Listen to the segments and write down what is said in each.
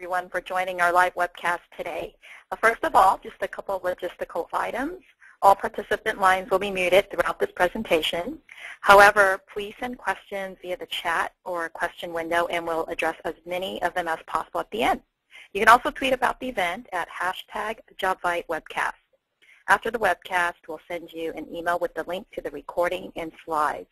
everyone for joining our live webcast today. First of all, just a couple of logistical items. All participant lines will be muted throughout this presentation. However, please send questions via the chat or question window and we'll address as many of them as possible at the end. You can also tweet about the event at #JobviteWebcast. After the webcast, we'll send you an email with the link to the recording and slides.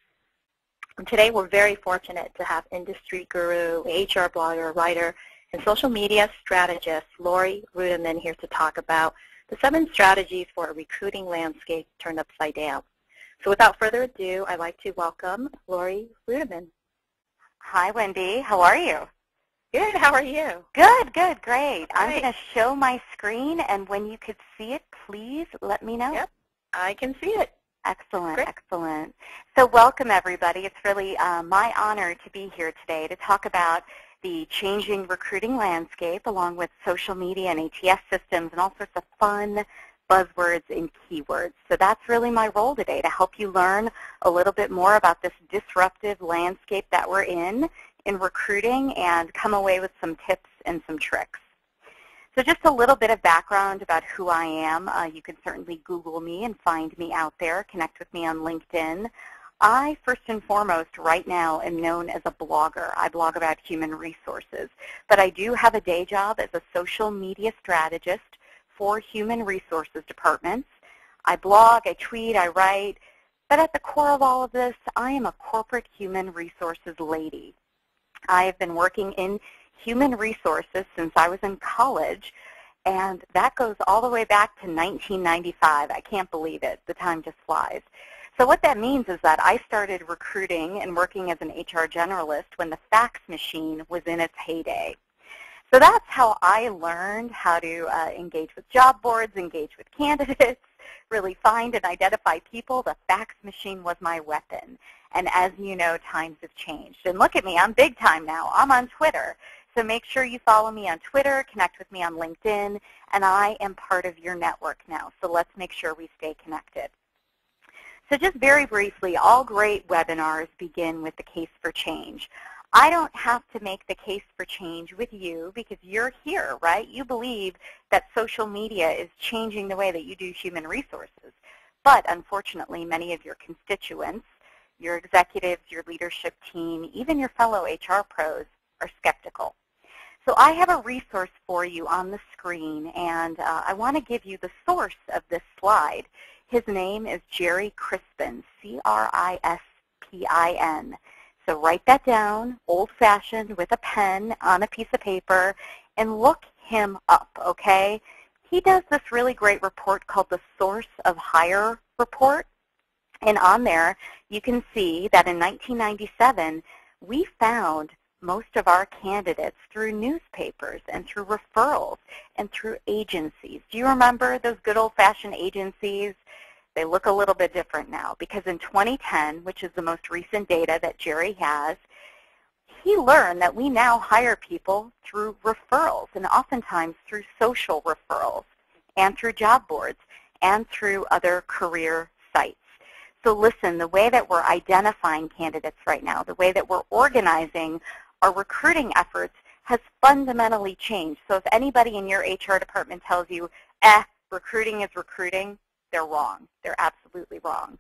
And today we're very fortunate to have industry guru, HR blogger, writer, and social media strategist Laurie Ruettimann here to talk about the 7 strategies for a recruiting landscape turned upside down. So without further ado, I'd like to welcome Laurie Ruettimann. Hi, Wendy. How are you? Good. How are you? Good, good, great. I'm going to show my screen, and when you could see it, please let me know. Yep, I can see it. Excellent, Great. Excellent. So welcome, everybody. It's really my honor to be here today to talk about the changing recruiting landscape along with social media and ATS systems and all sorts of fun buzzwords and keywords. So that's really my role today, to help you learn a little bit more about this disruptive landscape that we're in recruiting and come away with some tips and some tricks. So just a little bit of background about who I am. You can certainly Google me and find me out there, connect with me on LinkedIn. I, first and foremost, right now am known as a blogger. I blog about human resources. But I do have a day job as a social media strategist for human resources departments. I blog, I tweet, I write. But at the core of all of this, I am a corporate human resources lady. I have been working in human resources since I was in college, and that goes all the way back to 1995. I can't believe it. The time just flies. So what that means is that I started recruiting and working as an HR generalist when the fax machine was in its heyday. So that's how I learned how to engage with job boards, engage with candidates, really find and identify people. The fax machine was my weapon. And as you know, times have changed. And look at me, I'm big time now. I'm on Twitter. So make sure you follow me on Twitter, connect with me on LinkedIn, and I am part of your network now. So let's make sure we stay connected. So just very briefly, all great webinars begin with the case for change. I don't have to make the case for change with you because you're here, right? You believe that social media is changing the way that you do human resources. But unfortunately, many of your constituents, your executives, your leadership team, even your fellow HR pros are skeptical. So I have a resource for you on the screen, and I want to give you the source of this slide. His name is Jerry Crispin, C-R-I-S-P-I-N. So write that down, old-fashioned, with a pen on a piece of paper, and look him up, okay? He does this really great report called the Source of Hire report. And on there, you can see that in 1997, we found most of our candidates through newspapers and through referrals and through agencies. Do you remember those good old-fashioned agencies? They look a little bit different now because in 2010, which is the most recent data that Jerry has, he learned that we now hire people through referrals and oftentimes through social referrals and through job boards and through other career sites. So listen, the way that we're identifying candidates right now, the way that we're organizing our recruiting efforts has fundamentally changed. So if anybody in your HR department tells you, recruiting is recruiting, they're wrong. They're absolutely wrong.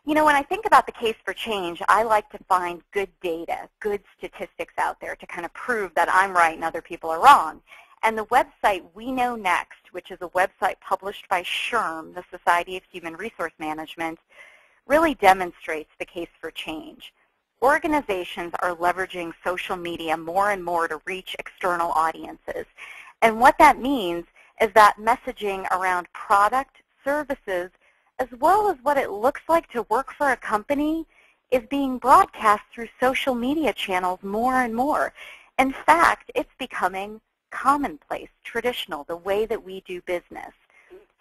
You know, when I think about the case for change, I like to find good data, good statistics out there to kind of prove that I'm right and other people are wrong. And the website We Know Next, which is a website published by SHRM, the Society of Human Resource Management, really demonstrates the case for change. Organizations are leveraging social media more and more to reach external audiences. And what that means is that messaging around product, services, as well as what it looks like to work for a company is being broadcast through social media channels more and more. In fact, it's becoming commonplace, traditional, the way that we do business.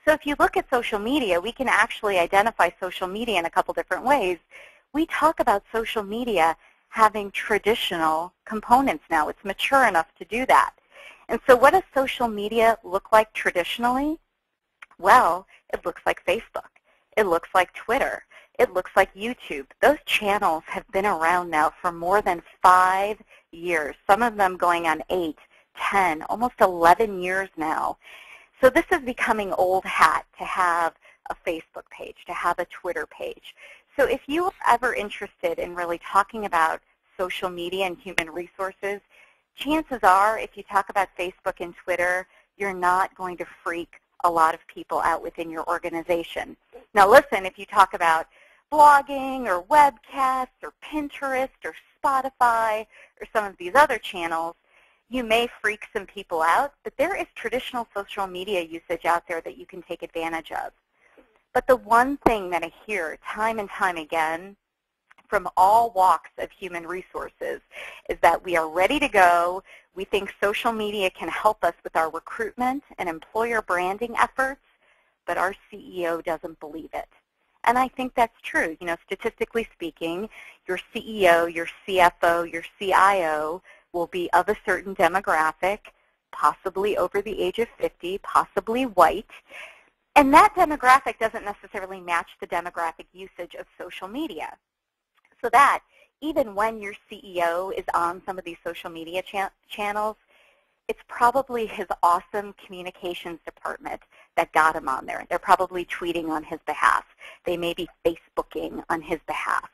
So if you look at social media, we can actually identify social media in a couple different ways. We talk about social media having traditional components now. It's mature enough to do that. And so what does social media look like traditionally? Well, it looks like Facebook. It looks like Twitter. It looks like YouTube. Those channels have been around now for more than 5 years, some of them going on 8, 10, almost 11 years now. So this is becoming old hat to have a Facebook page, to have a Twitter page. So if you are ever interested in really talking about social media and human resources, chances are if you talk about Facebook and Twitter, you're not going to freak a lot of people out within your organization. Now listen, if you talk about blogging or webcasts or Pinterest or Spotify or some of these other channels, you may freak some people out, but there is traditional social media usage out there that you can take advantage of. But the one thing that I hear time and time again from all walks of human resources is that we are ready to go. We think social media can help us with our recruitment and employer branding efforts, but our CEO doesn't believe it. And I think that's true. You know, statistically speaking, your CEO, your CFO, your CIO will be of a certain demographic, possibly over the age of 50, possibly white. And that demographic doesn't necessarily match the demographic usage of social media. So that even when your CEO is on some of these social media channels, it's probably his awesome communications department that got him on there. They're probably tweeting on his behalf. They may be Facebooking on his behalf.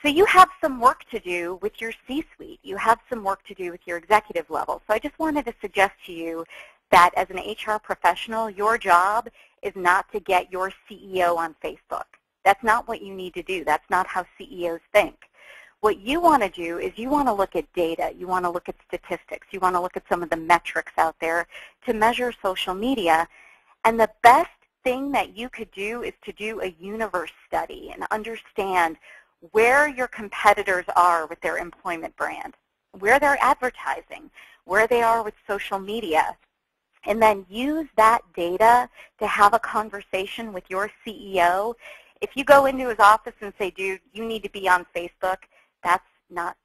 So you have some work to do with your C-suite. You have some work to do with your executive level. So I just wanted to suggest to you that as an HR professional, your job is not to get your CEO on Facebook. That's not what you need to do. That's not how CEOs think. What you want to do is you want to look at data. You want to look at statistics. You want to look at some of the metrics out there to measure social media. And the best thing that you could do is to do a universe study and understand where your competitors are with their employment brand, where they're advertising, where they are with social media, and then use that data to have a conversation with your CEO. If you go into his office and say, dude, you need to be on Facebook, that's not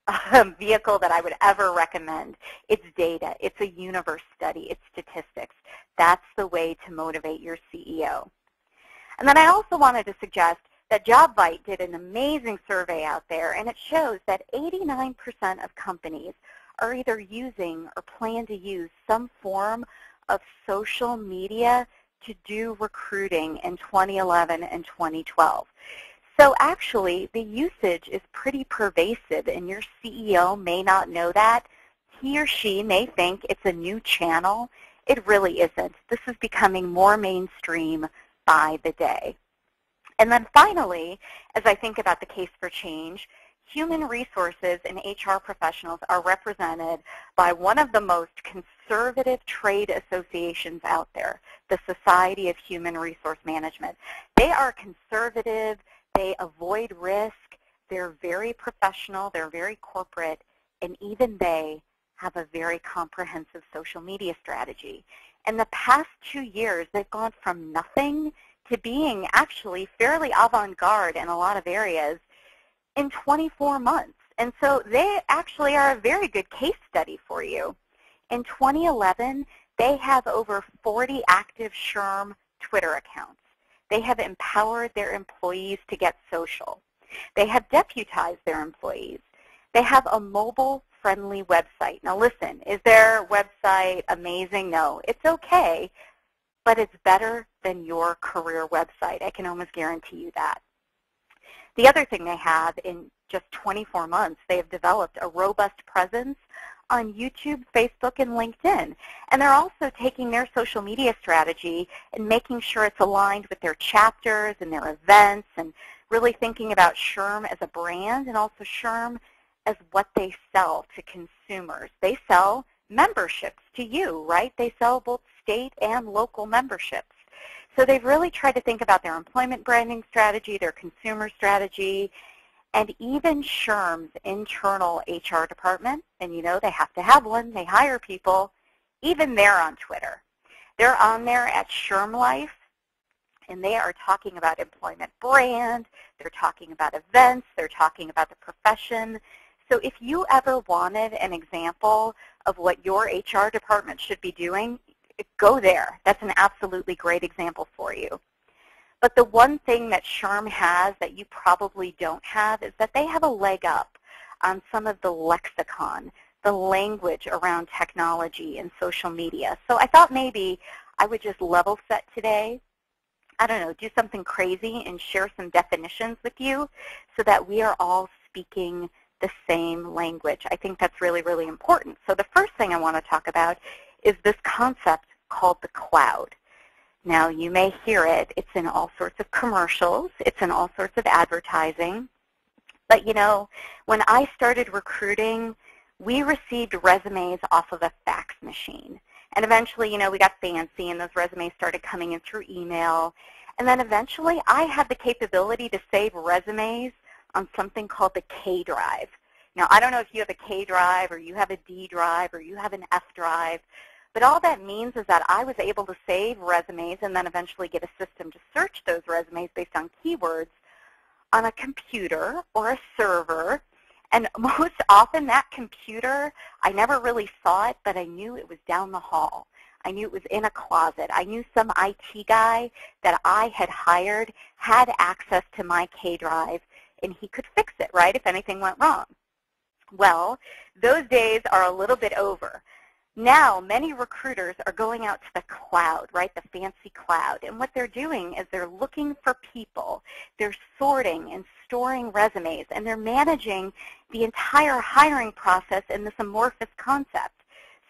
a vehicle that I would ever recommend. It's data. It's a universe study. It's statistics. That's the way to motivate your CEO. And then I also wanted to suggest that Jobvite did an amazing survey out there, and it shows that 89% of companies are either using or plan to use some form of social media to do recruiting in 2011 and 2012. So actually, the usage is pretty pervasive, and your CEO may not know that. He or she may think it's a new channel. It really isn't. This is becoming more mainstream by the day. And then finally, as I think about the case for change, human resources and HR professionals are represented by one of the most conservative trade associations out there, the Society of Human Resource Management. They are conservative. They avoid risk. They're very professional. They're very corporate. And even they have a very comprehensive social media strategy. In the past 2 years, they've gone from nothing to being actually fairly avant-garde in a lot of areas in 24 months. And so they actually are a very good case study for you. In 2011, they have over 40 active SHRM Twitter accounts. They have empowered their employees to get social. They have deputized their employees. They have a mobile-friendly website. Now listen, is their website amazing? No, it's okay, but it's better than your career website. I can almost guarantee you that. The other thing they have in just 24 months, they have developed a robust presence on YouTube, Facebook, and LinkedIn. And they're also taking their social media strategy and making sure it's aligned with their chapters and their events, and really thinking about SHRM as a brand and also SHRM as what they sell to consumers. They sell memberships to you, right? They sell both state and local memberships. So they've really tried to think about their employment branding strategy, their consumer strategy, and even SHRM's internal HR department, and you know they have to have one, they hire people, even they're on Twitter. They're on there at SHRM Life, and they are talking about employment brand, they're talking about events, they're talking about the profession. So if you ever wanted an example of what your HR department should be doing, go there. That's an absolutely great example for you. But the one thing that SHRM has that you probably don't have is that they have a leg up on some of the lexicon the language around technology and social media. So I thought maybe I would just level set today. I don't know, do something crazy and share some definitions with you so that we are all speaking the same language. I think that's really, really important. So the first thing I want to talk about is this concept called the cloud. Now, you may hear it. It's in all sorts of commercials. It's in all sorts of advertising. But, you know, when I started recruiting, we received resumes off of a fax machine. And eventually, you know, we got fancy, and those resumes started coming in through email. And then eventually, I had the capability to save resumes on something called the K drive. Now, I don't know if you have a K drive, or you have a D drive, or you have an F drive, but all that means is that I was able to save resumes and then eventually get a system to search those resumes based on keywords on a computer or a server. And most often that computer, I never really saw it, but I knew it was down the hall. I knew it was in a closet. I knew some IT guy that I had hired had access to my K drive, and he could fix it, right, if anything went wrong. Well, those days are a little bit over. Now, many recruiters are going out to the cloud, right, the fancy cloud. And what they're doing is they're looking for people. They're sorting and storing resumes, and they're managing the entire hiring process in this amorphous concept.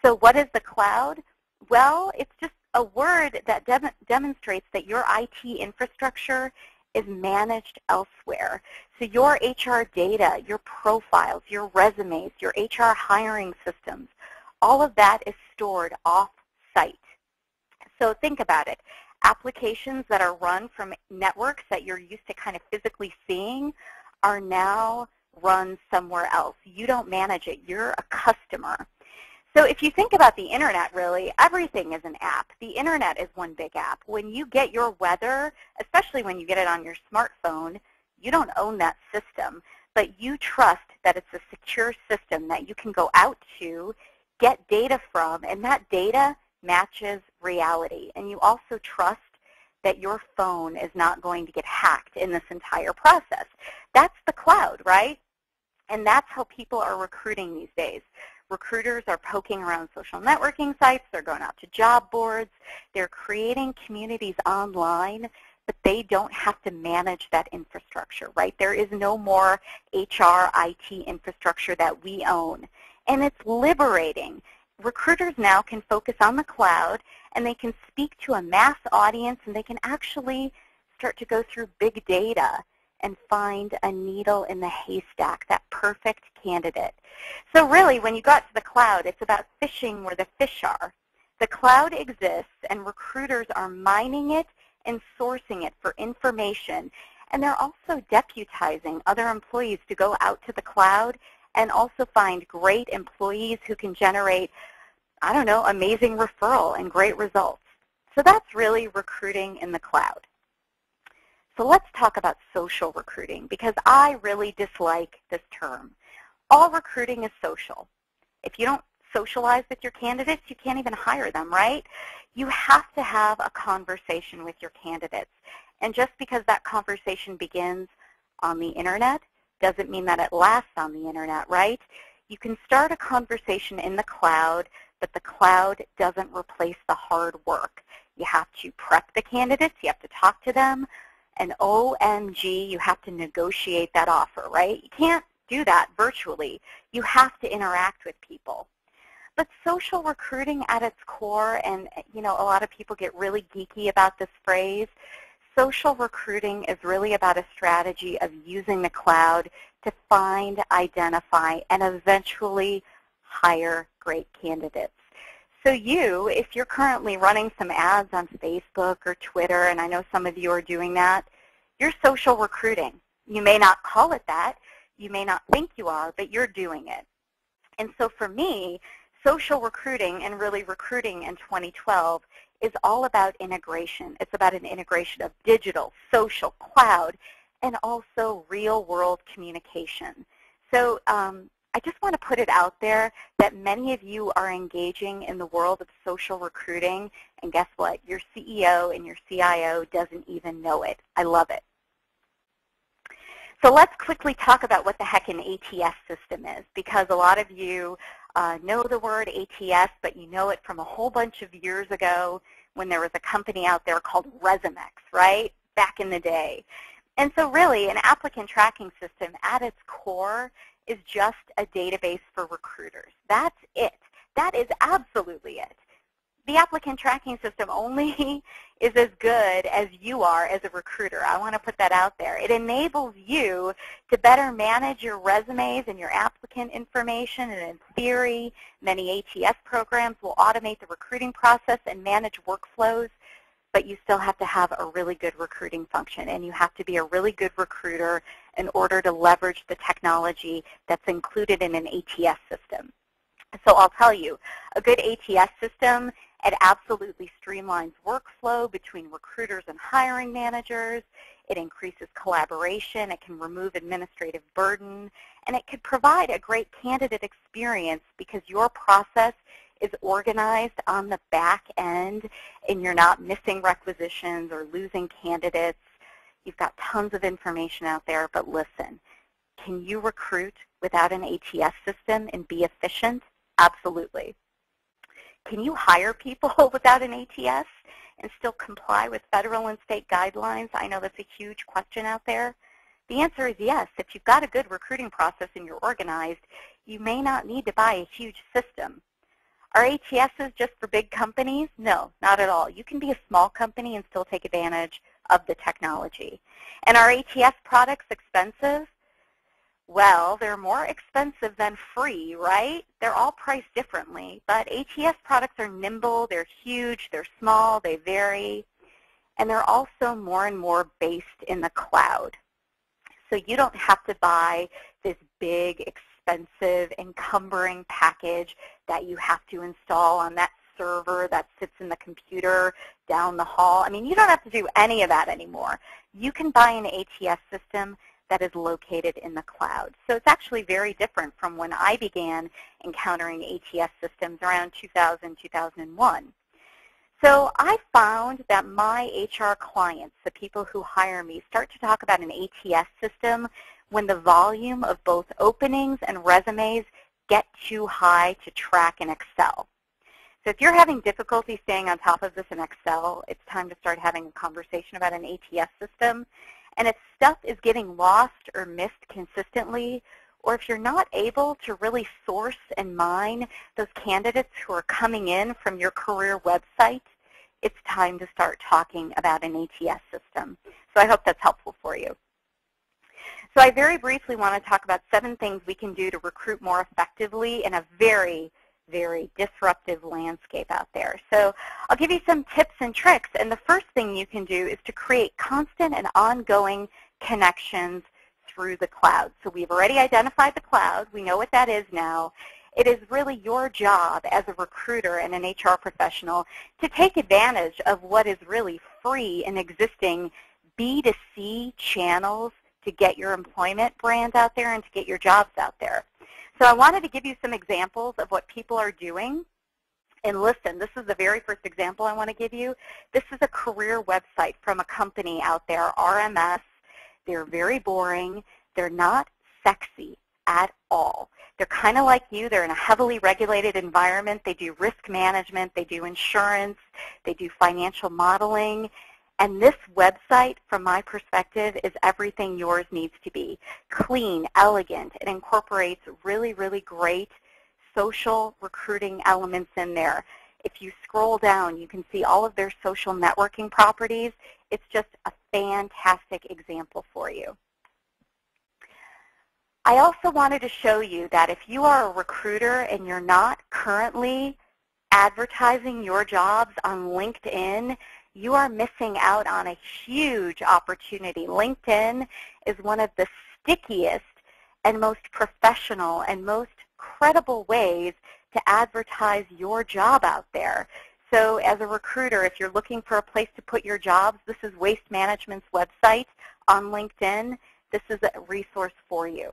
So what is the cloud? Well, it's just a word that demonstrates that your IT infrastructure is managed elsewhere. So your HR data, your profiles, your resumes, your HR hiring systems, all of that is stored off-site. So think about it. Applications that are run from networks that you're used to kind of physically seeing are now run somewhere else. You don't manage it. You're a customer. So if you think about the internet, really, everything is an app. The internet is one big app. When you get your weather, especially when you get it on your smartphone, you don't own that system, but you trust that it's a secure system that you can go out to, get data from, and that data matches reality. And you also trust that your phone is not going to get hacked in this entire process. That's the cloud, right? And that's how people are recruiting these days. Recruiters are poking around social networking sites. They're going out to job boards. They're creating communities online, but they don't have to manage that infrastructure, right? There is no more HR, IT infrastructure that we own. And it's liberating. Recruiters now can focus on the cloud, and they can speak to a mass audience, and they can actually start to go through big data and find a needle in the haystack, that perfect candidate. So really, when you got to the cloud, it's about fishing where the fish are. The cloud exists, and recruiters are mining it and sourcing it for information. And they're also deputizing other employees to go out to the cloud and also find great employees who can generate, I don't know, amazing referral and great results. So that's really recruiting in the cloud. So let's talk about social recruiting, because I really dislike this term. All recruiting is social. If you don't socialize with your candidates, you can't even hire them, right? You have to have a conversation with your candidates. And just because that conversation begins on the internet doesn't mean that it lasts on the internet, right? You can start a conversation in the cloud, but the cloud doesn't replace the hard work. You have to prep the candidates, you have to talk to them, and OMG, you have to negotiate that offer, right? You can't do that virtually. You have to interact with people. But social recruiting at its core, and you know, a lot of people get really geeky about this phrase, social recruiting is really about a strategy of using the cloud to find, identify, and eventually hire great candidates. So you, if you're currently running some ads on Facebook or Twitter, and I know some of you are doing that, you're social recruiting. You may not call it that. You may not think you are, but you're doing it. And so for me, social recruiting and really recruiting in 2012 is all about integration. It's about an integration of digital, social, cloud, and also real-world communication. So I just want to put it out there that many of you are engaging in the world of social recruiting, and guess what? Your CEO and your CIO doesn't even know it. I love it. So let's quickly talk about what the heck an ATS system is, because a lot of you know the word ATS, but you know it from a whole bunch of years ago when there was a company out there called Resumex, right, back in the day. And so really, an applicant tracking system at its core is just a database for recruiters. That's it. That is absolutely it. The applicant tracking system only is as good as you are as a recruiter. I want to put that out there. It enables you to better manage your resumes and your applicant information, and in theory, many ATS programs will automate the recruiting process and manage workflows, but you still have to have a really good recruiting function, and you have to be a really good recruiter in order to leverage the technology that's included in an ATS system. So I'll tell you, a good ATS system, it absolutely streamlines workflow between recruiters and hiring managers. It increases collaboration. It can remove administrative burden. And it could provide a great candidate experience because your process is organized on the back end and you're not missing requisitions or losing candidates. You've got tons of information out there, but listen, can you recruit without an ATS system and be efficient? Absolutely. Can you hire people without an ATS and still comply with federal and state guidelines? I know that's a huge question out there. The answer is yes. If you've got a good recruiting process and you're organized, you may not need to buy a huge system. Are ATSs just for big companies? No, not at all. You can be a small company and still take advantage of the technology. And are ATS products expensive? Well, they're more expensive than free, right? They're all priced differently, but ATS products are nimble, they're huge, they're small, they vary, and they're also more and more based in the cloud. So you don't have to buy this big, expensive, encumbering package that you have to install on that server that sits in the computer down the hall. I mean, you don't have to do any of that anymore. You can buy an ATS system that is located in the cloud. So it's actually very different from when I began encountering ATS systems around 2000, 2001. So I found that my HR clients, the people who hire me, start to talk about an ATS system when the volume of both openings and resumes get too high to track in Excel. So if you're having difficulty staying on top of this in Excel, it's time to start having a conversation about an ATS system. And if stuff is getting lost or missed consistently, or if you're not able to really source and mine those candidates who are coming in from your career website, it's time to start talking about an ATS system. So I hope that's helpful for you. So I very briefly want to talk about 7 things we can do to recruit more effectively in a very, very disruptive landscape out there. So I'll give you some tips and tricks, and the first thing you can do is to create constant and ongoing connections through the cloud. So we've already identified the cloud. We know what that is now. It is really your job as a recruiter and an HR professional to take advantage of what is really free and existing B2C channels to get your employment brand out there and to get your jobs out there. So I wanted to give you some examples of what people are doing. And listen, this is the very first example I want to give you. This is a career website from a company out there, RMS. They're very boring. They're not sexy at all. They're kind of like you. They're in a heavily regulated environment. They do risk management. They do insurance. They do financial modeling. And this website, from my perspective, is everything yours needs to be. Clean, elegant. It incorporates really, really great social recruiting elements in there. If you scroll down, you can see all of their social networking properties. It's just a fantastic example for you. I also wanted to show you that if you are a recruiter and you're not currently advertising your jobs on LinkedIn, you are missing out on a huge opportunity. LinkedIn is one of the stickiest and most professional and most credible ways to advertise your job out there. So as a recruiter, if you're looking for a place to put your jobs, this is Waste Management's website on LinkedIn. This is a resource for you.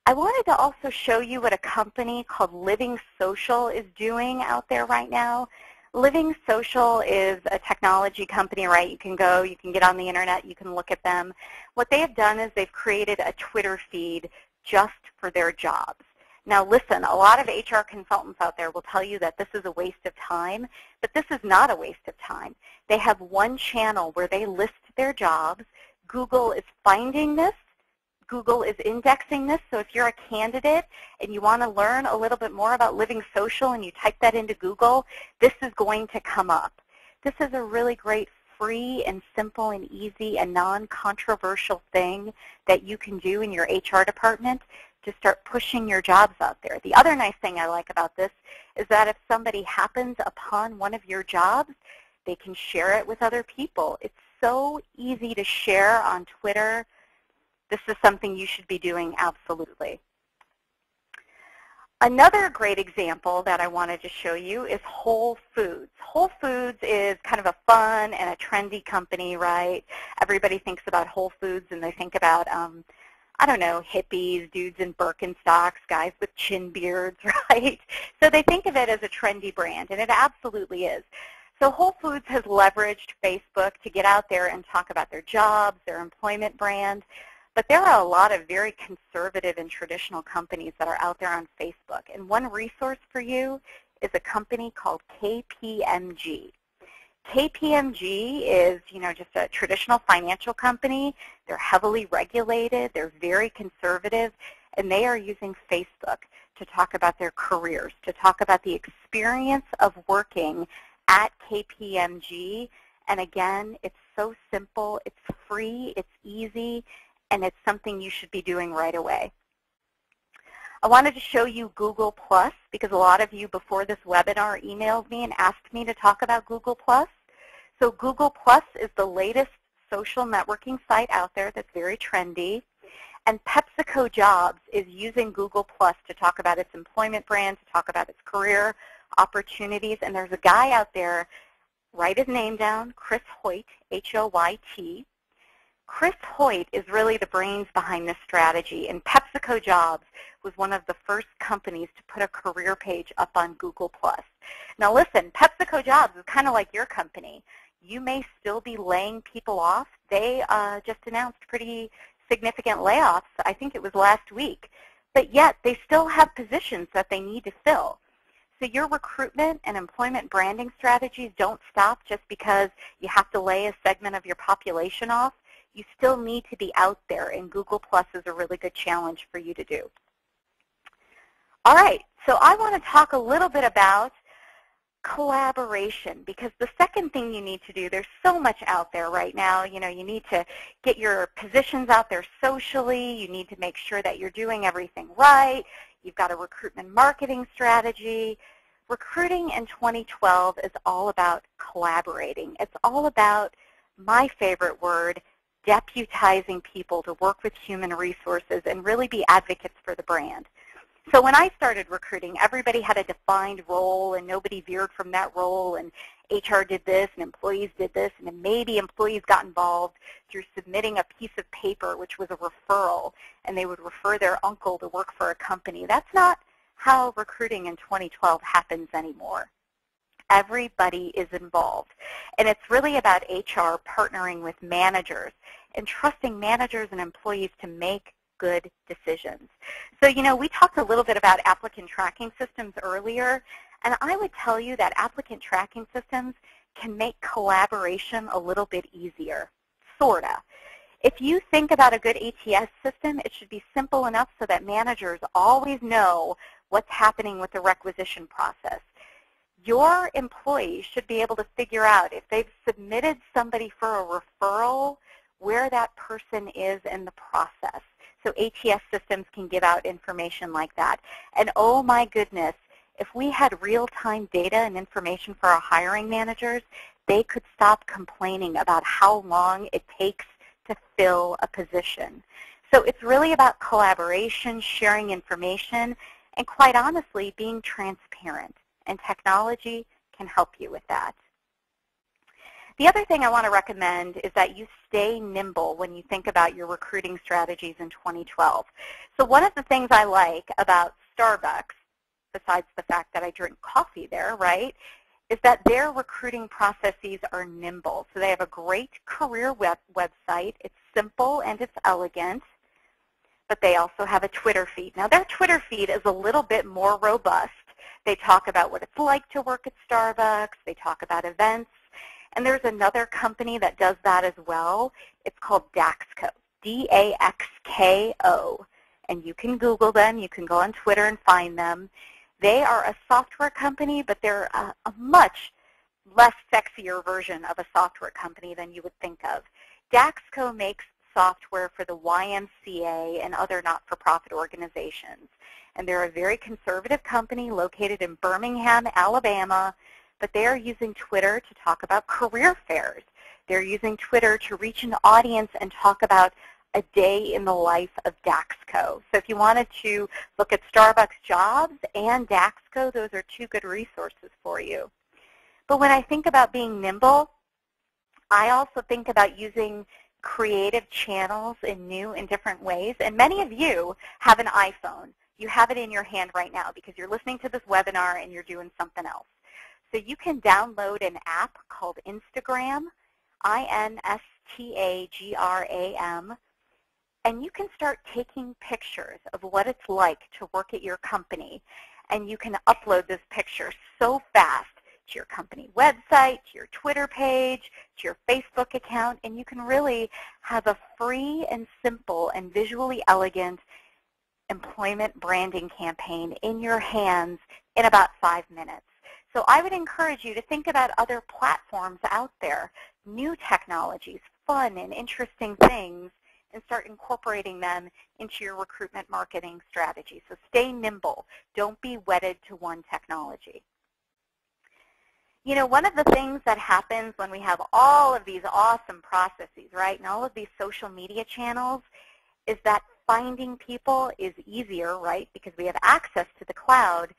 I wanted to also show you what a company called Living Social is doing out there right now. Living Social is a technology company, right? You can go, you can get on the internet, you can look at them. What they have done is they've created a Twitter feed just for their jobs. Now listen, a lot of HR consultants out there will tell you that this is a waste of time, but this is not a waste of time. They have one channel where they list their jobs. Google is finding this. Google is indexing this, so if you're a candidate and you want to learn a little bit more about living social and you type that into Google, this is going to come up. This is a really great free and simple and easy and non-controversial thing that you can do in your HR department to start pushing your jobs out there. The other nice thing I like about this is that if somebody happens upon one of your jobs, they can share it with other people. It's so easy to share on Twitter. This is something you should be doing absolutely. Another great example that I wanted to show you is Whole Foods. Whole Foods is kind of a fun and a trendy company, right? Everybody thinks about Whole Foods and they think about, I don't know, hippies, dudes in Birkenstocks, guys with chin beards, right? So they think of it as a trendy brand, and it absolutely is. So Whole Foods has leveraged Facebook to get out there and talk about their jobs, their employment brand. But there are a lot of very conservative and traditional companies that are out there on Facebook. And one resource for you is a company called KPMG. KPMG is, just a traditional financial company. They're heavily regulated. They're very conservative. And they are using Facebook to talk about their careers, to talk about the experience of working at KPMG. And again, it's so simple. It's free. It's easy. And it's something you should be doing right away. I wanted to show you Google Plus because a lot of you before this webinar emailed me and asked me to talk about Google Plus. So Google Plus is the latest social networking site out there that's very trendy. And PepsiCo Jobs is using Google Plus to talk about its employment brand, to talk about its career opportunities. And there's a guy out there, write his name down, Chris Hoyt, H-O-Y-T. Chris Hoyt is really the brains behind this strategy, and PepsiCo Jobs was one of the first companies to put a career page up on Google+. Now listen, PepsiCo Jobs is kind of like your company. You may still be laying people off. They just announced pretty significant layoffs, I think it was last week, but yet they still have positions that they need to fill. So your recruitment and employment branding strategies don't stop just because you have to lay a segment of your population off. You still need to be out there, and Google Plus is a really good challenge for you to do. All right, so I want to talk a little bit about collaboration because the second thing you need to do, there's so much out there right now. You need to get your positions out there socially. You need to make sure that you're doing everything right. You've got a recruitment marketing strategy. Recruiting in 2012 is all about collaborating. It's all about, my favorite word, deputizing people to work with human resources and really be advocates for the brand. So when I started recruiting, everybody had a defined role and nobody veered from that role, and HR did this and employees did this, and then maybe employees got involved through submitting a piece of paper which was a referral, and they would refer their uncle to work for a company. That's not how recruiting in 2012 happens anymore. Everybody is involved. And it's really about HR partnering with managers and trusting managers and employees to make good decisions. So, we talked a little bit about applicant tracking systems earlier, and I would tell you that applicant tracking systems can make collaboration a little bit easier, sorta. If you think about a good ATS system, it should be simple enough so that managers always know what's happening with the requisition process. Your employees should be able to figure out if they've submitted somebody for a referral, where that person is in the process. So ATS systems can give out information like that. And oh my goodness, if we had real-time data and information for our hiring managers, they could stop complaining about how long it takes to fill a position. So it's really about collaboration, sharing information, and quite honestly, being transparent. And technology can help you with that. The other thing I want to recommend is that you stay nimble when you think about your recruiting strategies in 2012. So one of the things I like about Starbucks, besides the fact that I drink coffee there, right, is that their recruiting processes are nimble. So they have a great career website. It's simple and it's elegant. but they also have a Twitter feed. Now, their Twitter feed is a little bit more robust. They talk about what it's like to work at Starbucks. They talk about events. And there's another company that does that as well. It's called Daxco, D-A-X-K-O. And you can Google them. You can go on Twitter and find them. They are a software company, but they're a much less sexier version of a software company than you would think of. Daxco makes software for the YMCA and other not-for-profit organizations. And they're a very conservative company located in Birmingham, Alabama, but they are using Twitter to talk about career fairs. They're using Twitter to reach an audience and talk about a day in the life of Daxco. So if you wanted to look at Starbucks jobs and Daxco, those are two good resources for you. But when I think about being nimble, I also think about using creative channels in new and different ways. And many of you have an iPhone. You have it in your hand right now because you're listening to this webinar and you're doing something else. So you can download an app called Instagram, I-N-S-T-A-G-R-A-M, and you can start taking pictures of what it's like to work at your company. And you can upload this picture so fast to your company website, to your Twitter page, to your Facebook account, and you can really have a free and simple and visually elegant employment branding campaign in your hands in about 5 minutes. So I would encourage you to think about other platforms out there, new technologies, fun and interesting things, and start incorporating them into your recruitment marketing strategy. So stay nimble. Don't be wedded to one technology. You know, one of the things that happens when we have all of these awesome processes, right, and all of these social media channels is that finding people is easier, right, because we have access to the cloud,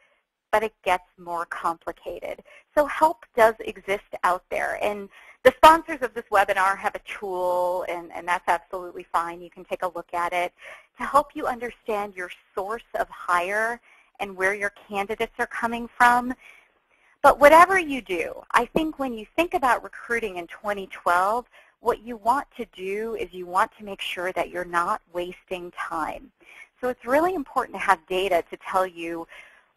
but it gets more complicated. So help does exist out there. And the sponsors of this webinar have a tool, and that's absolutely fine. You can take a look at it to help you understand your source of hire and where your candidates are coming from. But whatever you do, I think when you think about recruiting in 2012, what you want to do is you want to make sure that you're not wasting time. So it's really important to have data to tell you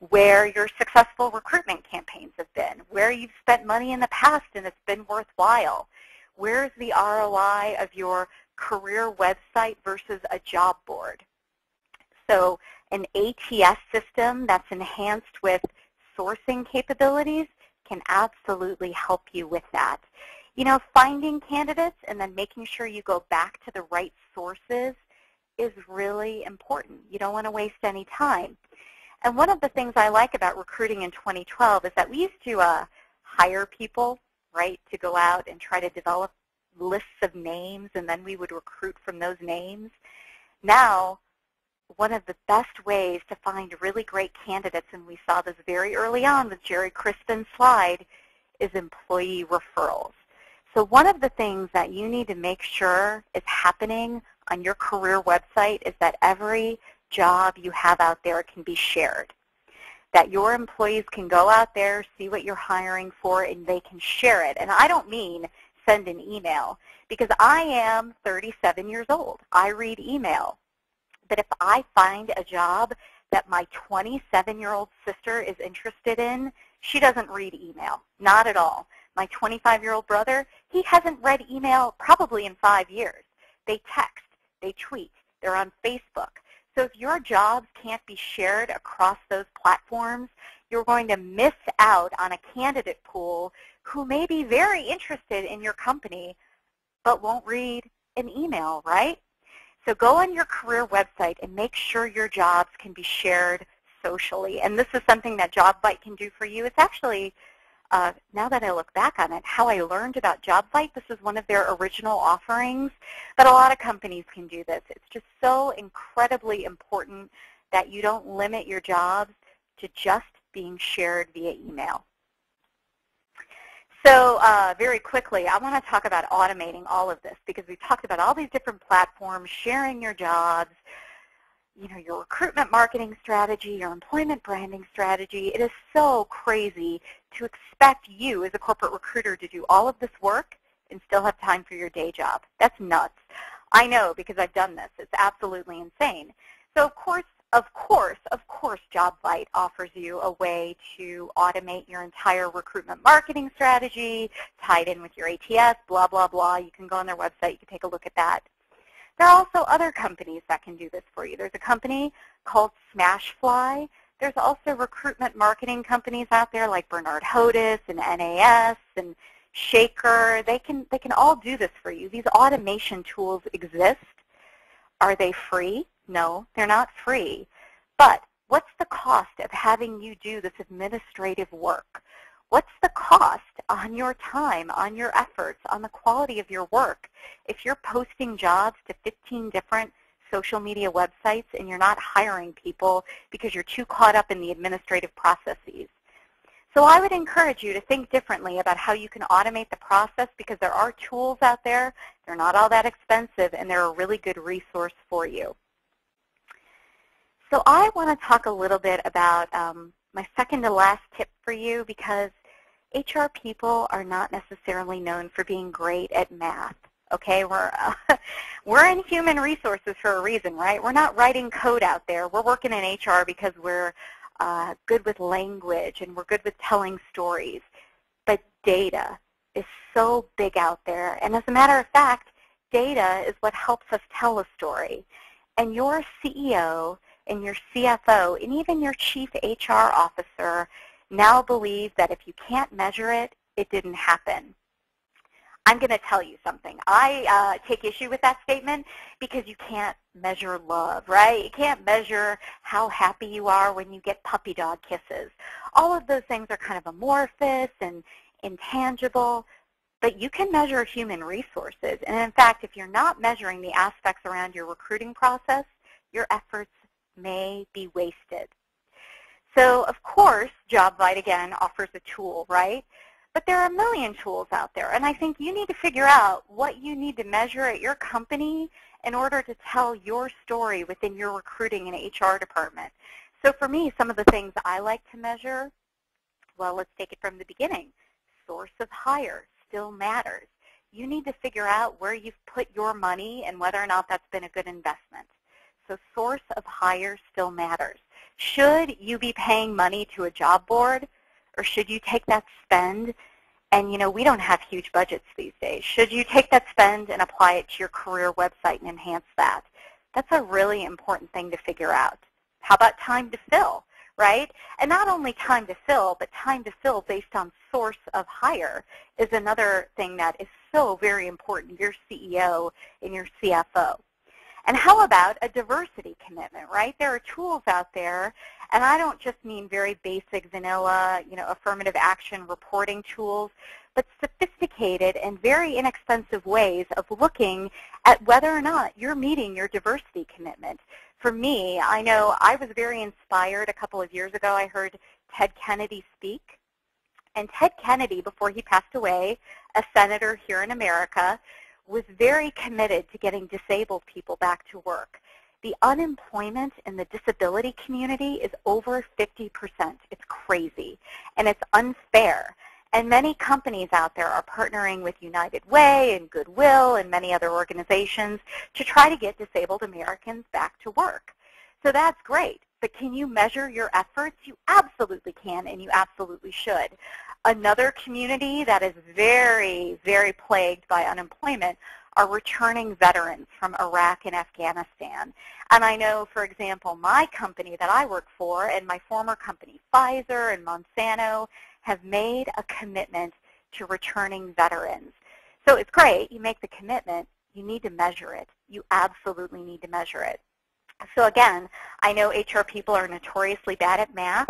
where your successful recruitment campaigns have been, where you've spent money in the past and it's been worthwhile. Where's the ROI of your career website versus a job board? So an ATS system that's enhanced with sourcing capabilities can absolutely help you with that. You know, finding candidates and then making sure you go back to the right sources is really important. You don't want to waste any time. And one of the things I like about recruiting in 2012 is that we used to hire people, right, to go out and try to develop lists of names, and then we would recruit from those names. Now, one of the best ways to find really great candidates, and we saw this very early on with Jerry Crispin's slide, is employee referrals. So one of the things that you need to make sure is happening on your career website is that every job you have out there can be shared, that your employees can go out there, see what you're hiring for, and they can share it. And I don't mean send an email, because I am 37 years old. I read email. But if I find a job that my 27-year-old sister is interested in, she doesn't read email, not at all. My 25-year-old brother, he hasn't read email probably in 5 years. They text, they tweet, they're on Facebook. So if your jobs can't be shared across those platforms, you're going to miss out on a candidate pool who may be very interested in your company but won't read an email, right? So go on your career website and make sure your jobs can be shared socially. And this is something that Jobvite can do for you. It's actually, now that I look back on it, how I learned about Jobvite. This is one of their original offerings, but a lot of companies can do this. It's just so incredibly important that you don't limit your jobs to just being shared via email. So very quickly, I want to talk about automating all of this, because we've talked about all these different platforms, sharing your jobs, you know, your recruitment marketing strategy, your employment branding strategy. It is so crazy to expect you as a corporate recruiter to do all of this work and still have time for your day job. That's nuts. I know because I've done this. It's absolutely insane. So of course, Jobvite offers you a way to automate your entire recruitment marketing strategy, tied in with your ATS, blah, blah, blah. You can go on their website. You can take a look at that. There are also other companies that can do this for you. There's a company called Smashfly. There's also recruitment marketing companies out there like Bernard Hodis and NAS and Shaker. They can all do this for you. These automation tools exist. Are they free? No, they're not free. But what's the cost of having you do this administrative work? What's the cost on your time, on your efforts, on the quality of your work? If you're posting jobs to 15 different social media websites and you're not hiring people because you're too caught up in the administrative processes. So I would encourage you to think differently about how you can automate the process, because there are tools out there. They're not all that expensive, and they're a really good resource for you. So I want to talk a little bit about my second to last tip for you, because HR people are not necessarily known for being great at math. Okay, we're in human resources for a reason, right? We're not writing code out there. We're working in HR because we're good with language and we're good with telling stories. But data is so big out there. And as a matter of fact, data is what helps us tell a story. And your CEO and your CFO and even your chief HR officer now believe that if you can't measure it, it didn't happen. I'm going to tell you something. I take issue with that statement because you can't measure love, right? You can't measure how happy you are when you get puppy dog kisses. All of those things are kind of amorphous and intangible, but you can measure human resources. And in fact, if you're not measuring the aspects around your recruiting process, your efforts may be wasted. So, of course, Jobvite, again, offers a tool, right? But there are a million tools out there, and I think you need to figure out what you need to measure at your company in order to tell your story within your recruiting and HR department. So for me, some of the things I like to measure, well, let's take it from the beginning. Source of hire still matters. You need to figure out where you've put your money and whether or not that's been a good investment. So source of hire still matters. Should you be paying money to a job board, or should you take that spend, and you know, we don't have huge budgets these days. Should you take that spend and apply it to your career website and enhance that? That's a really important thing to figure out. How about time to fill, right? And not only time to fill, but time to fill based on source of hire is another thing that is so very important, your CEO and your CFO. And how about a diversity commitment, right? There are tools out there, and I don't just mean very basic, vanilla, affirmative action reporting tools, but sophisticated and very inexpensive ways of looking at whether or not you're meeting your diversity commitment. For me, I know I was very inspired a couple of years ago. I heard Ted Kennedy speak. And Ted Kennedy, before he passed away, a senator here in America, was very committed to getting disabled people back to work. The unemployment in the disability community is over 50%. It's crazy, and it's unfair. And many companies out there are partnering with United Way and Goodwill and many other organizations to try to get disabled Americans back to work. So that's great, but can you measure your efforts? You absolutely can, and you absolutely should. Another community that is very, very plagued by unemployment are returning veterans from Iraq and Afghanistan. And I know, for example, my company that I work for and my former company, Pfizer and Monsanto, have made a commitment to returning veterans. So it's great. You make the commitment. You need to measure it. You absolutely need to measure it. So again, I know HR people are notoriously bad at math,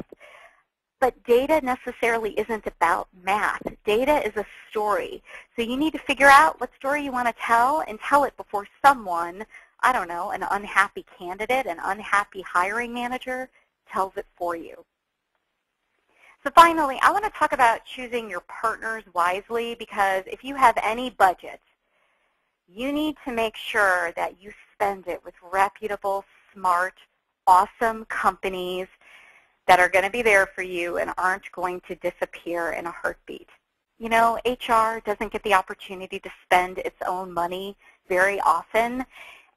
but data necessarily isn't about math. Data is a story. So you need to figure out what story you want to tell and tell it before someone, I don't know, an unhappy candidate, an unhappy hiring manager, tells it for you. So finally, I want to talk about choosing your partners wisely, because if you have any budget, you need to make sure that you spend it with reputable, smart, awesome companies that are going to be there for you and aren't going to disappear in a heartbeat. You know, HR doesn't get the opportunity to spend its own money very often,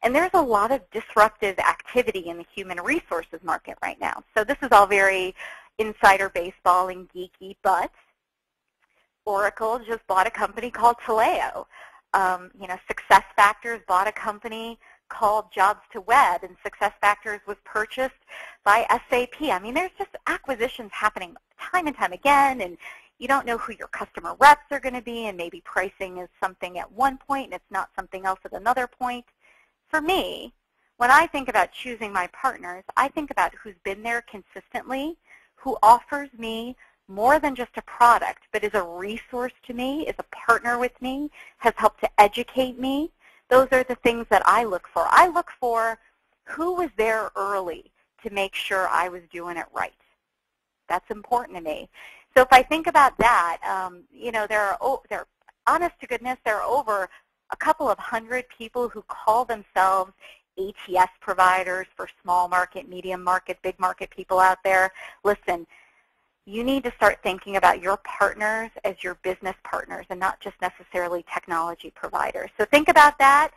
and there's a lot of disruptive activity in the human resources market right now. So this is all very insider baseball and geeky, but Oracle just bought a company called Taleo. You know, SuccessFactors bought a company called Jobs2Web, and SuccessFactors was purchased by SAP. I mean, there's just acquisitions happening time and time again, and you don't know who your customer reps are going to be, and maybe pricing is something at one point and it's not something else at another point. For me, when I think about choosing my partners, I think about who's been there consistently, who offers me more than just a product, but is a resource to me, is a partner with me, has helped to educate me. Those are the things that I look for. I look for who was there early to make sure I was doing it right. That's important to me. So if I think about that, you know, honest to goodness, there are over a couple of hundred people who call themselves ATS providers for small market, medium market, big market people out there. Listen, you need to start thinking about your partners as your business partners and not just necessarily technology providers. So think about that,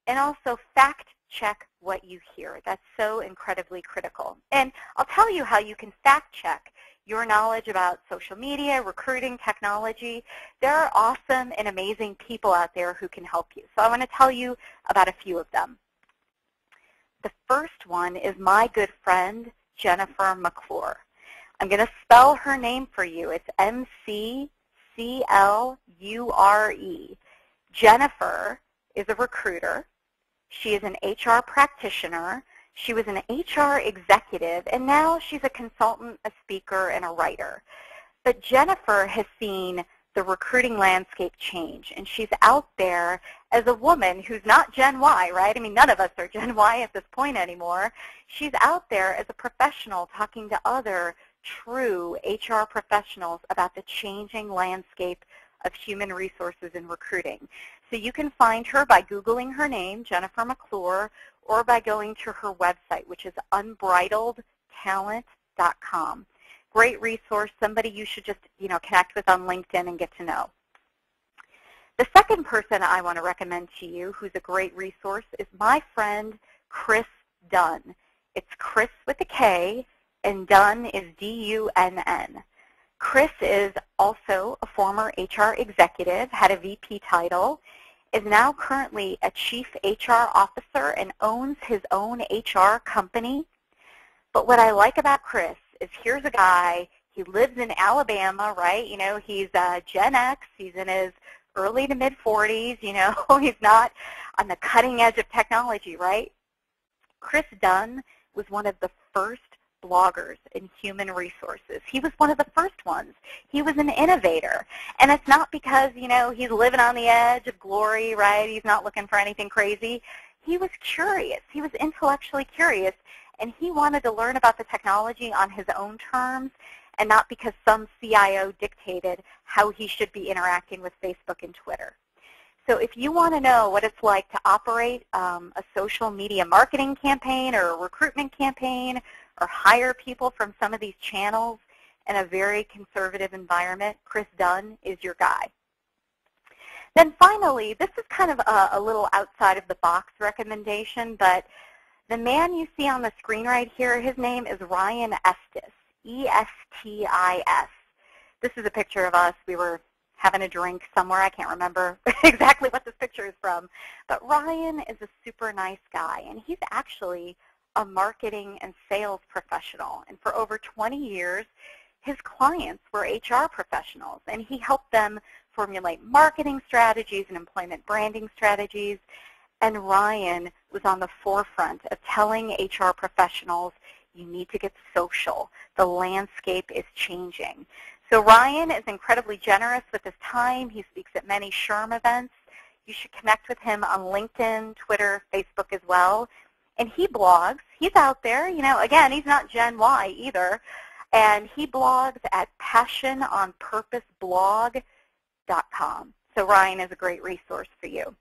and also fact check what you hear. That's so incredibly critical. And I'll tell you how you can fact check your knowledge about social media, recruiting, technology. There are awesome and amazing people out there who can help you. So I want to tell you about a few of them. The first one is my good friend, Jennifer McClure. I'm going to spell her name for you. It's M-C-C-L-U-R-E. Jennifer is a recruiter. She is an HR practitioner. She was an HR executive, and now she's a consultant, a speaker, and a writer. But Jennifer has seen the recruiting landscape change, and she's out there as a woman who's not Gen Y, right? I mean, none of us are Gen Y at this point anymore. She's out there as a professional talking to other true HR professionals about the changing landscape of human resources in recruiting. So you can find her by Googling her name, Jennifer McClure, or by going to her website, which is unbridledtalent.com. Great resource, somebody you should just, you know, connect with on LinkedIn and get to know. The second person I want to recommend to you who's a great resource is my friend Chris Dunn. It's Chris with a K, and Dunn is D-U-N-N. Chris is also a former HR executive, had a VP title, is now currently a chief HR officer and owns his own HR company. But what I like about Chris is here's a guy, he lives in Alabama, right? You know, he's Gen X, he's in his early to mid-40s, you know, he's not on the cutting edge of technology, right? Chris Dunn was one of the first bloggers in human resources. He was one of the first ones. He was an innovator. And it's not because, you know, he's living on the edge of glory, right? He's not looking for anything crazy. He was curious. He was intellectually curious, and he wanted to learn about the technology on his own terms and not because some CIO dictated how he should be interacting with Facebook and Twitter. So if you want to know what it's like to operate a social media marketing campaign or a recruitment campaign or hire people from some of these channels in a very conservative environment, Chris Dunn is your guy. Then finally, this is kind of a little outside of the box recommendation, but the man you see on the screen right here, his name is Ryan Estis, E-S-T-I-S. This is a picture of us. We were having a drink somewhere. I can't remember exactly what this picture is from. But Ryan is a super nice guy, and he's actually a marketing and sales professional. And for over 20 years, his clients were HR professionals, and he helped them formulate marketing strategies and employment branding strategies. And Ryan was on the forefront of telling HR professionals, you need to get social. The landscape is changing. So Ryan is incredibly generous with his time. He speaks at many SHRM events. You should connect with him on LinkedIn, Twitter, Facebook as well. And he blogs. He's out there. You know, again, he's not Gen Y either. And he blogs at passiononpurposeblog.com. So Ryan is a great resource for you.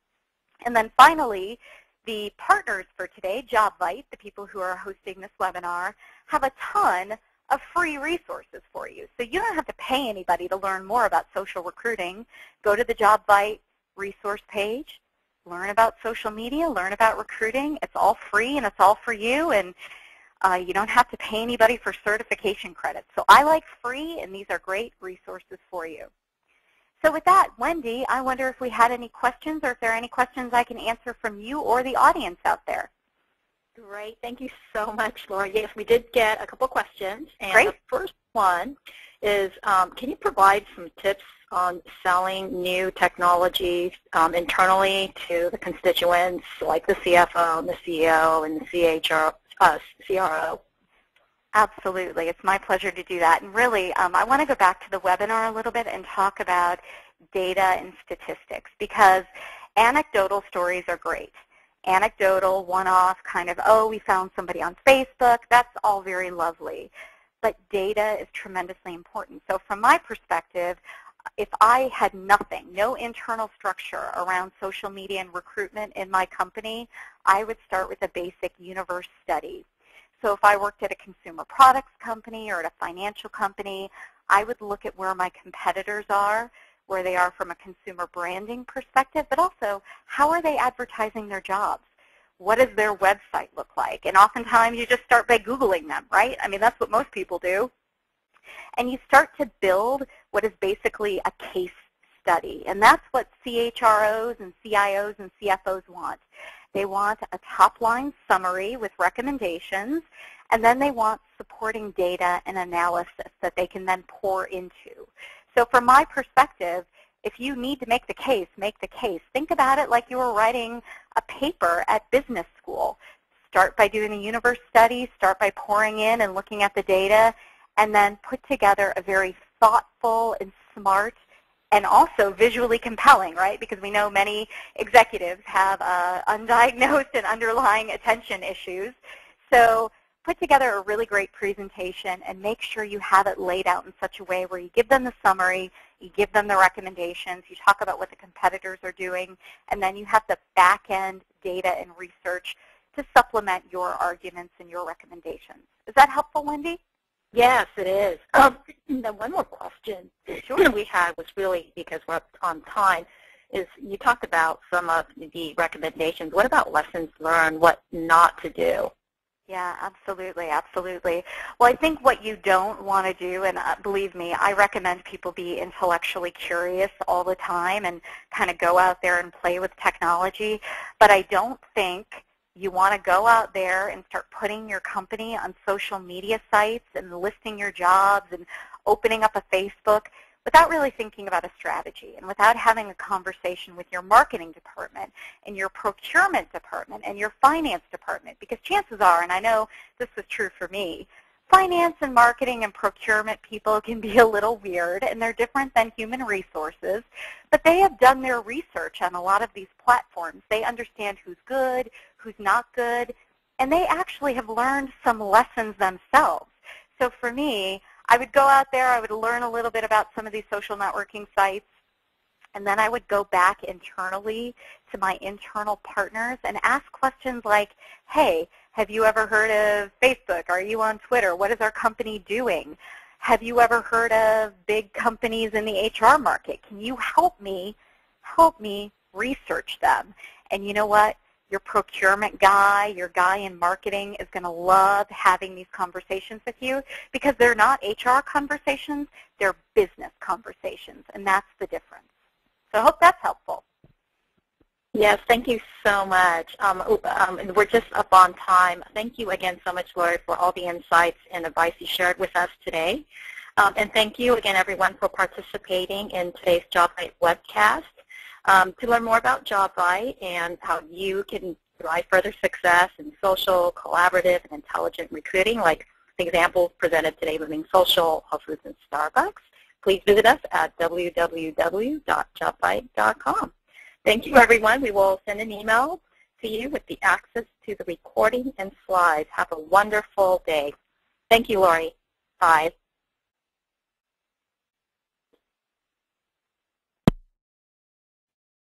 And then finally, the partners for today, Jobvite, the people who are hosting this webinar, have a ton of free resources for you. So you don't have to pay anybody to learn more about social recruiting. Go to the Jobvite resource page, learn about social media, learn about recruiting. It's all free and it's all for you, and you don't have to pay anybody for certification credits. So I like free, and these are great resources for you. So with that, Wendy, I wonder if we had any questions, or if there are any questions I can answer from you or the audience out there. Great. Thank you so much, Laurie. Yes, we did get a couple questions. And Great. The first one is, can you provide some tips on selling new technologies internally to the constituents, like the CFO and the CEO and the CRO? Absolutely. It's my pleasure to do that. And really, I want to go back to the webinar a little bit and talk about data and statistics, because anecdotal stories are great. Anecdotal, one-off, kind of, oh, we found somebody on Facebook, that's all very lovely. But data is tremendously important. So from my perspective, if I had nothing, no internal structure around social media and recruitment in my company, I would start with a basic universe study. So if I worked at a consumer products company or at a financial company, I would look at where my competitors are, where they are from a consumer branding perspective, but also how are they advertising their jobs? What does their website look like? And oftentimes you just start by Googling them, right? I mean, that's what most people do. And you start to build what is basically a case study. And that's what CHROs and CIOs and CFOs want. They want a top-line summary with recommendations, and then they want supporting data and analysis that they can then pour into. So from my perspective, if you need to make the case, make the case. Think about it like you were writing a paper at business school. Start by doing a universe study, start by pouring in and looking at the data, and then put together a very thoughtful and smart and also visually compelling, right? Because we know many executives have undiagnosed and underlying attention issues. So put together a really great presentation and make sure you have it laid out in such a way where you give them the summary, you give them the recommendations, you talk about what the competitors are doing, and then you have the back-end data and research to supplement your arguments and your recommendations. Is that helpful, Wendy? Yes, it is. Then one more question we had was really, because we're up on time, is you talked about some of the recommendations. What about lessons learned, what not to do? Yeah, absolutely, absolutely. Well, I think what you don't want to do, and believe me, I recommend people be intellectually curious all the time and kind of go out there and play with technology, but I don't think you want to go out there and start putting your company on social media sites and listing your jobs and opening up a Facebook without really thinking about a strategy and without having a conversation with your marketing department and your procurement department and your finance department. Because chances are, and I know this is true for me, finance and marketing and procurement people can be a little weird, and they're different than human resources, but they have done their research on a lot of these platforms. They understand who's good, who's not good, and they actually have learned some lessons themselves. So for me, I would go out there, I would learn a little bit about some of these social networking sites, and then I would go back internally to my internal partners and ask questions like, hey, have you ever heard of Facebook? Are you on Twitter? What is our company doing? Have you ever heard of big companies in the HR market? Can you help me research them? And you know what? Your procurement guy, your guy in marketing is going to love having these conversations with you because they're not HR conversations, they're business conversations, and that's the difference. So I hope that's helpful. Yes, thank you so much. We're just up on time. Thank you again so much, Laurie, for all the insights and advice you shared with us today. And thank you again, everyone, for participating in today's Jobvite webcast. To learn more about Jobvite and how you can drive further success in social, collaborative, and intelligent recruiting, like the examples presented today, Moving Social, Whole Foods, and Starbucks, please visit us at www.jobvite.com. Thank you, everyone. We will send an email to you with the access to the recording and slides. Have a wonderful day. Thank you, Laurie. Bye.